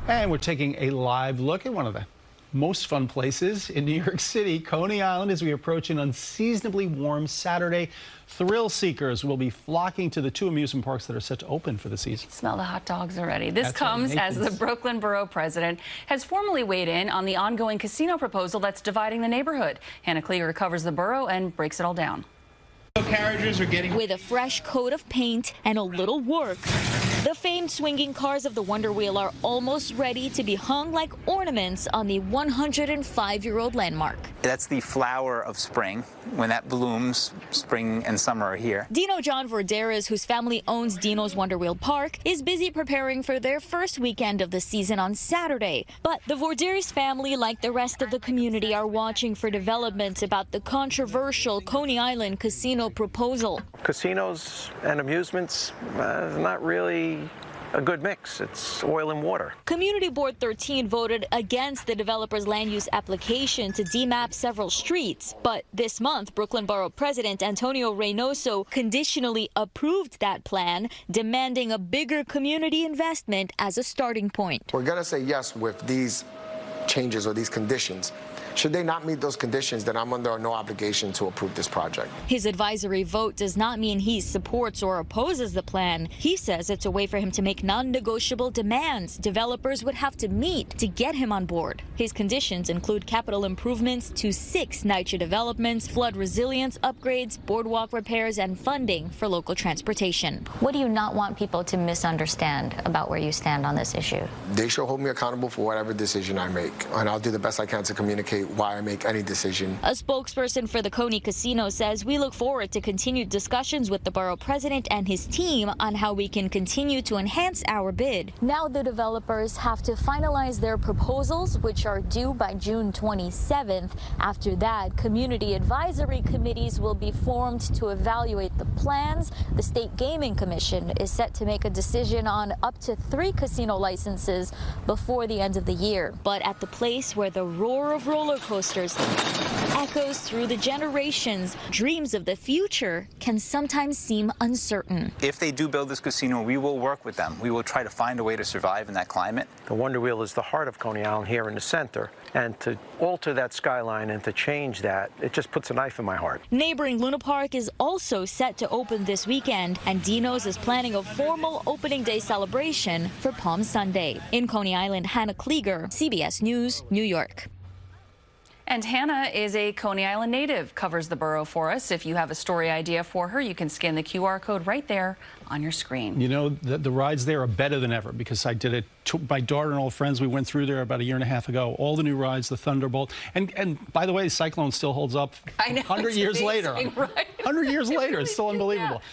And we're taking a live look at one of the most fun places in New York City, Coney Island, as we approach an unseasonably warm Saturday. Thrill seekers will be flocking to the two amusement parks that are set to open for the season. Smell the hot dogs already. This That's comes right, as the Brooklyn Borough president has formally weighed in on the ongoing casino proposal that's dividing the neighborhood. Hannah Kliger covers the borough and breaks it all down. Carriages are getting with a fresh coat of paint and a little work. The famed swinging cars of the Wonder Wheel are almost ready to be hung like ornaments on the 105-year-old landmark. That's the flower of spring. When that blooms, spring and summer are here. Dino John Vorderas, whose family owns Dino's Wonder Wheel Park, is busy preparing for their first weekend of the season on Saturday. But the Vorderas family, like the rest of the community, are watching for developments about the controversial Coney Island casino proposal. Casinos and amusements, not really a good mix. It's oil and water. Community Board 13 voted against the developer's land use application to demap several streets. But this month, Brooklyn Borough President Antonio Reynoso conditionally approved that plan, demanding a bigger community investment as a starting point. We're going to say yes with these changes or these conditions. Should they not meet those conditions, then I'm under no obligation to approve this project. His advisory vote does not mean he supports or opposes the plan. He says it's a way for him to make non-negotiable demands developers would have to meet to get him on board. His conditions include capital improvements to 6 NYCHA developments, flood resilience upgrades, boardwalk repairs, and funding for local transportation. What do you not want people to misunderstand about where you stand on this issue? They should hold me accountable for whatever decision I make, and I'll do the best I can to communicate why I make any decision. A spokesperson for the Coney Casino says we look forward to continued discussions with the borough president and his team on how we can continue to enhance our bid. Now the developers have to finalize their proposals, which are due by June 27th. After that, community advisory committees will be formed to evaluate the plans. The State Gaming Commission is set to make a decision on up to 3 casino licenses before the end of the year. But at the place where the roar of roller coasters echoes through the generations, dreams of the future can sometimes seem uncertain. If they do build this casino, we will work with them. We will try to find a way to survive in that climate. The Wonder Wheel is the heart of Coney Island here in the center, and to alter that skyline and to change that, it just puts a knife in my heart. Neighboring Luna Park is also set to open this weekend, and Dino's is planning a formal opening day celebration for Palm Sunday. In Coney Island, Hannah Kliger, CBS News, New York. And Hannah is a Coney Island native, covers the borough for us. If you have a story idea for her, you can scan the QR code right there on your screen. You know, the rides there are better than ever because I did it. My daughter and all friends, we went through there about a year and a half ago. All the new rides, the Thunderbolt. And by the way, Cyclone still holds up. I know, 100 years later. Right? 100 years later, it's still unbelievable. Yeah.